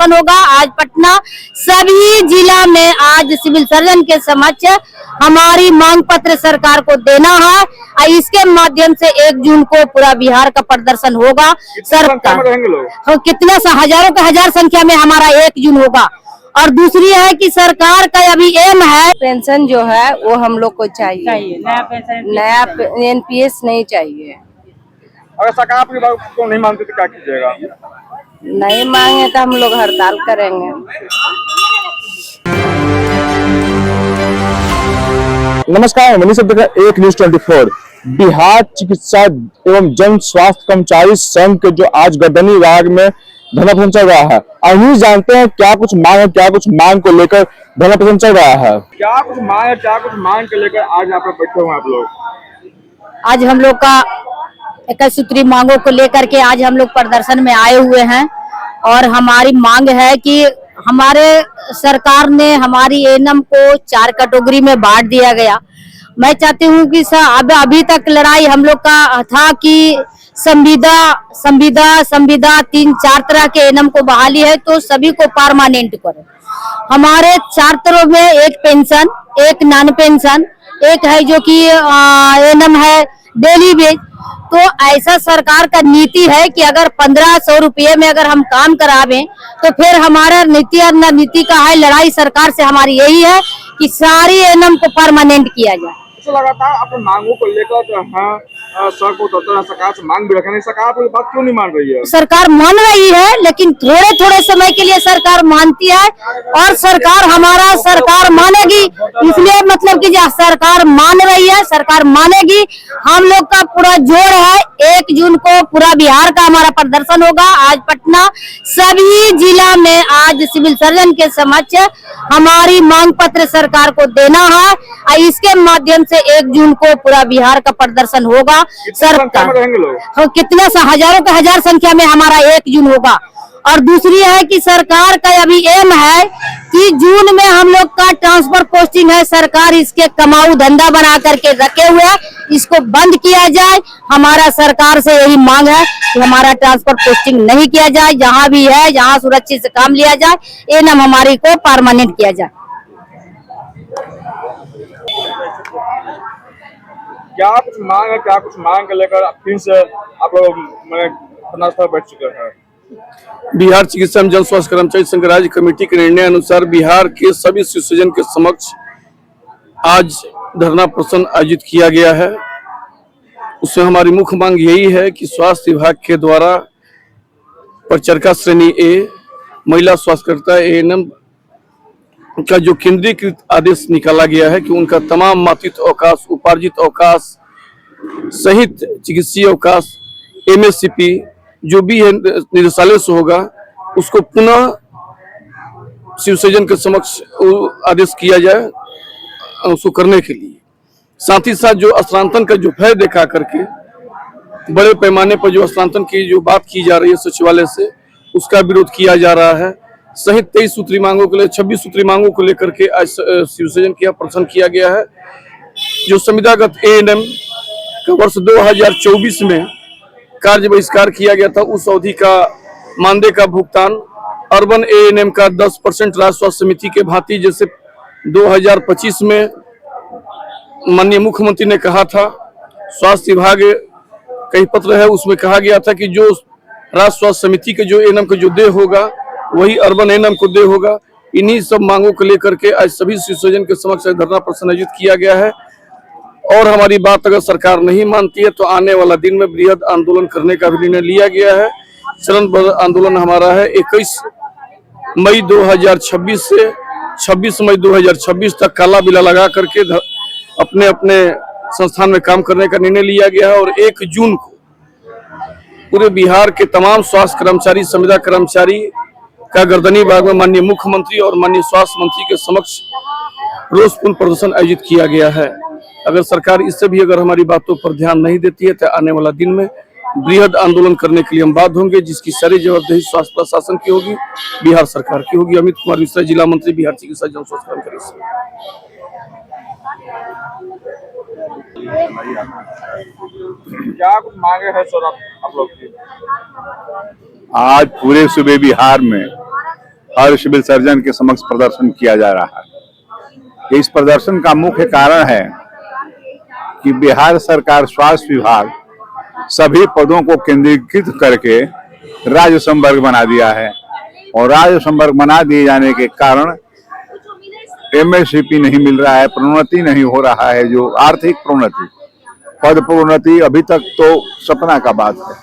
प्रदर्शन होगा आज पटना सभी जिला में। आज सिविल सर्जन के समक्ष हमारी मांग पत्र सरकार को देना है और इसके माध्यम से 1 जून को पूरा बिहार का प्रदर्शन होगा। सरकार कितना हजारों के हजार संख्या में हमारा 1 जून होगा। और दूसरी है कि सरकार का अभी एम है पेंशन जो है वो हम लोग को चाहिए। नया एनपीएस नहीं चाहिए। अगर सरकार आपकी बात को नहीं मानती तो क्या कीजिएगा? नहीं मांगे तो हम लोग हड़ताल करेंगे। नमस्कार, मनीष एक न्यूज 24। बिहार चिकित्सा एवं जन स्वास्थ्य कर्मचारी संघ के जो आज गर्दनी राग में धरना प्रदर्शन चल रहा है, और जानते हैं क्या कुछ मांग है, क्या कुछ मांग को लेकर धरना प्रदर्शन चल रहा है। क्या कुछ मांग है, क्या कुछ मांग को लेकर आज यहाँ पर बैठे हुए आप लोग? आज हम लोग का 21 सूत्री मांगों को लेकर के आज हम लोग प्रदर्शन में आए हुए हैं। और हमारी मांग है कि हमारे सरकार ने हमारी एएनएम को 4 कैटेगरी में बांट दिया गया। मैं चाहती हूँ कि अब अभी तक लड़ाई हम लोग का था कि संविदा 3-4 तरह के एएनएम को बहाली है तो सभी को परमानेंट करो। हमारे 4 तरह में एक पेंशन, एक नॉन पेंशन, एक है जो कि एएनएम है डेली वेज। तो ऐसा सरकार का नीति है कि अगर 1500 रुपये में अगर हम काम करावें तो फिर हमारा नीति और नीति का है लड़ाई सरकार से हमारी यही है कि सारी एएनएम को परमानेंट किया जाए। तो लगातार अपने मांगों को लेकर सर को सरकार से मांग भी रखे, नहीं सरकार आपकी बात क्यों नहीं मान रही है? सरकार मान रही है लेकिन थोड़े थोड़े समय के लिए सरकार मानती है और सरकार मानेगी। इसलिए मतलब कि सरकार मान रही है, सरकार मानेगी। हम लोग का पूरा जोर है 1 जून को पूरा बिहार का हमारा प्रदर्शन होगा। आज पटना सभी जिला में आज सिविल सर्जन के समक्ष हमारी मांग पत्र सरकार को देना है और इसके माध्यम से 1 जून को पूरा बिहार का प्रदर्शन होगा। सरकार कितना हजारों के हजार संख्या में हमारा 1 जून होगा। और दूसरी है कि सरकार का अभी एम है कि जून में हम लोग का ट्रांसफर पोस्टिंग है, सरकार इसके कमाऊ धंधा बना करके रखे हुए है, इसको बंद किया जाए। हमारा सरकार से यही मांग है कि हमारा ट्रांसफर पोस्टिंग नहीं किया जाए, जहां भी है जहां सुरक्षित से काम लिया जाए, एएनएम हमारी को परमानेंट किया जाए। क्या कुछ मांग है, क्या कुछ मांग को लेकर फिर से आप लोग बैठ चुके हैं? बिहार चिकित्सा एवं जन स्वास्थ्य कर्मचारी संघ राज्य कमेटी के निर्णय अनुसार बिहार के सभी शिवसर्जन के समक्ष आज धरना प्रदर्शन आयोजित किया गया है। उसमें हमारी मुख्य मांग यही है कि स्वास्थ्य विभाग के द्वारा परिचारिका श्रेणी ए, महिला स्वास्थ्यकर्ता एएनएम का जो केंद्रीकृत आदेश निकाला गया है कि उनका तमाम मातृत्व अवकाश, उपार्जित अवकाश सहित चिकित्सीय अवकाश, एमएससीपी जो भी है निदेशालय से होगा, उसको पुनः शिवसर्जन के समक्ष आदेश किया जाए उसको करने के लिए। साथ ही साथ जो स्थानांतरण का जो भय देखा करके बड़े पैमाने पर जो स्थानांतरण की जो बात की जा रही है सचिवालय से, उसका विरोध किया जा रहा है। सहित 23 सूत्री मांगों के लिए 26 सूत्री मांगों को लेकर के आज शिवसर्जन का प्रदर्शन किया गया है। जो संविदागत एएनएम का वर्ष 2024 में कार्य बहिष्कार किया गया था, उस अवधि का मानदेय का भुगतान अर्बन एएनएम का 10% राज्य स्वास्थ्य समिति के भांति जैसे 2025 में माननीय मुख्यमंत्री ने कहा था, स्वास्थ्य विभाग का ही पत्र है, उसमें कहा गया था कि जो राज्य स्वास्थ्य समिति के जो एएनएम का जो देय होगा वही अर्बन एएनएम को देय होगा। इन्हीं सब मांगों को लेकर के आज सभी शिवसर्जन के समक्ष धरना प्रदर्शन आयोजित किया गया है। और हमारी बात अगर सरकार नहीं मानती है तो आने वाला दिन में बृहद आंदोलन करने का भी निर्णय लिया गया है। चरणबद्ध आंदोलन हमारा है 21 मई 2026 से 26 मई 2026 तक काला बिला लगा करके अपने अपने संस्थान में काम करने का निर्णय लिया गया है। और 1 जून को पूरे बिहार के तमाम स्वास्थ्य कर्मचारी, संविदा कर्मचारी का गर्दनी बाग में माननीय मुख्यमंत्री और माननीय स्वास्थ्य मंत्री के समक्ष रोषपूर्ण प्रदर्शन आयोजित किया गया है। अगर सरकार इससे भी अगर हमारी बातों पर ध्यान नहीं देती है तो आने वाला दिन में बृहद आंदोलन करने के लिए हम बाध्य होंगे, जिसकी सारी जवाबदेही स्वास्थ्य प्रशासन की होगी, बिहार सरकार की होगी। अमित कुमार मिश्रा, जिला मंत्री, बिहार चिकित्सा जन स्वास्थ्य कर्मचारी संघ। क्या कुछ मांगे हैं सर आप लोग की? आज पूरे सूबे बिहार में हर सिविल सर्जन के समक्ष प्रदर्शन किया जा रहा है। इस प्रदर्शन का मुख्य कारण है कि बिहार सरकार स्वास्थ्य विभाग सभी पदों को केंद्रीकृत करके राज्य संवर्ग बना दिया है और राज्य संवर्ग बना दिए जाने के कारण एमएससीपी नहीं मिल रहा है, प्रोन्नति नहीं हो रहा है। जो आर्थिक प्रोन्नति, पद प्रोन्नति अभी तक तो सपना का बात है,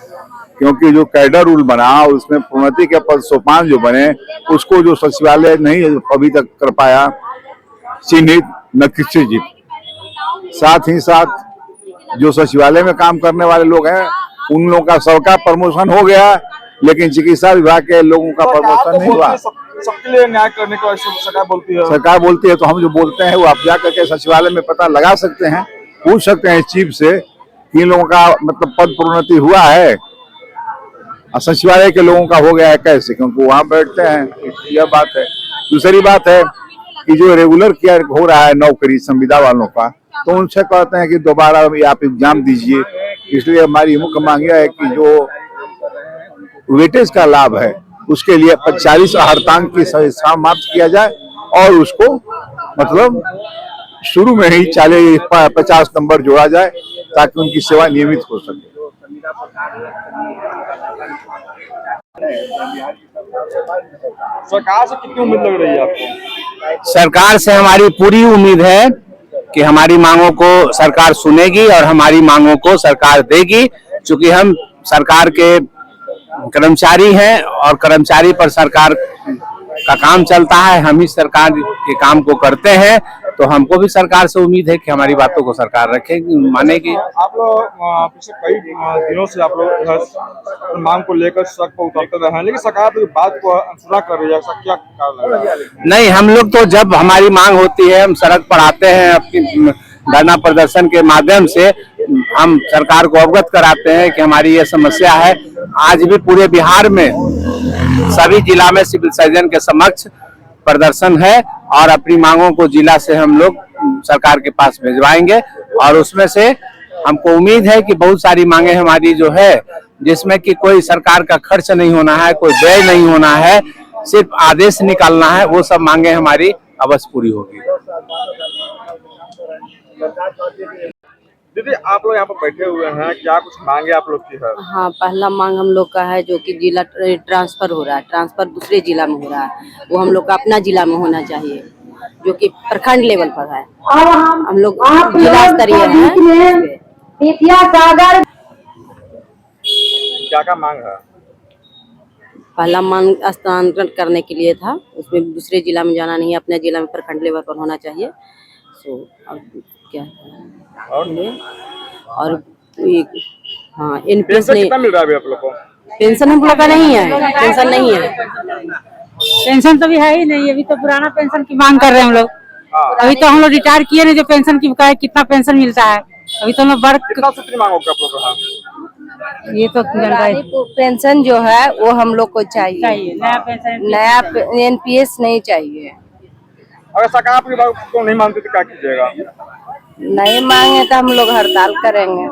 क्योंकि जो कैडर रूल बना उसमें प्रोन्नति के पद सोपान जो बने उसको जो सचिवालय नहीं अभी तक कर पाया चिन्हित न निश्चित। साथ ही साथ जो सचिवालय में काम करने वाले लोग हैं उन लोगों का सबका प्रमोशन हो गया, लेकिन चिकित्सा विभाग के लोगों का प्रमोशन नहीं हुआ। सबके लिए न्याय करने का सरकार बोलती है। सरकार बोलती है तो हम जो बोलते हैं वो आप जा करके सचिवालय में पता लगा सकते हैं, पूछ सकते हैं चीफ से कि इन लोगों का मतलब पद प्रोन्नति हुआ है और सचिवालय के लोगों का हो गया है कैसे, क्योंकि वहां बैठते हैं। यह बात है। दूसरी बात है कि जो रेगुलर किया हो रहा है नौकरी संविदा वालों का, तो उनसे कहते हैं कि दोबारा आप एग्जाम दीजिए। इसलिए हमारी मुख्य मांग यह है कि जो वेटेज का लाभ है उसके लिए 40 आहर्तांक की समाप्त किया जाए और उसको मतलब शुरू में ही 50 नंबर जोड़ा जाए ताकि उनकी सेवा नियमित हो सके। सरकार से कितनी उम्मीद लग रही है आपको? सरकार से हमारी पूरी उम्मीद है कि हमारी मांगों को सरकार सुनेगी और हमारी मांगों को सरकार देगी, क्योंकि हम सरकार के कर्मचारी हैं और कर्मचारी पर सरकार का काम चलता है। हम ही सरकार के काम को करते हैं, तो हमको भी सरकार से उम्मीद है कि हमारी बातों को सरकार रखेगी, मानेगी। आप लोग पिछले कई दिनों से आप लोग मांग को लेकर सड़क पर उतरते रहे हैं, लेकिन सरकार तो बात को अनसुना कर रही है, ऐसा क्या कारण है? नहीं, हम लोग तो जब हमारी मांग होती है हम सड़क पर आते हैं, अपनी धरना प्रदर्शन के माध्यम से हम सरकार को अवगत कराते हैं कि हमारी ये समस्या है। आज भी पूरे बिहार में सभी जिला में सिविल सर्जन के समक्ष प्रदर्शन है और अपनी मांगों को जिला से हम लोग सरकार के पास भिजवाएंगे और उसमें से हमको उम्मीद है कि बहुत सारी मांगे हमारी जो है जिसमें कि कोई सरकार का खर्च नहीं होना है, कोई व्यय नहीं होना है, सिर्फ आदेश निकालना है, वो सब मांगे हमारी अवश्य पूरी होगी। दीदी, आप लोग यहाँ पर बैठे हुए हैं, क्या कुछ मांगे आप लोग की है? हाँ, पहला मांग हम लोग का है जो कि जिला ट्रांसफर हो रहा है, ट्रांसफर दूसरे जिला में हो रहा है, वो हम लोग का अपना जिला में होना चाहिए, जो कि प्रखंड लेवल पर है। हम लोग जिला स्तरीय है। क्या क्या मांग है? पहला मांग स्थानांतरण करने के लिए था, उसमें दूसरे जिला में जाना नहीं है, अपने जिला में प्रखंड लेवल पर होना चाहिए। सो अब क्या और हाँ, एनपीएस नहीं। कितना मिल रहा है अभी आप लोग को? पेंशन हम लोग का नहीं है, पेंशन नहीं है। पेंशन तो भी है ही नहीं, अभी तो पुराना पेंशन की मांग कर रहे हैं हम लोग। अभी तो हम लोग रिटायर किए नहीं, जो पेंशन की है कितना पेंशन मिलता है, अभी तो हम लोग कितना सूत्री मांग होगा आप लोग का? ये तो पेंशन जो है वो हम लोग को चाहिए, नया पेंशन, नया एनपीएस नहीं चाहिए। अगर सरकार आपकी बात को नहीं मानती तो क्या कीजिएगा? नहीं मांगे तो हम लोग हड़ताल करेंगे।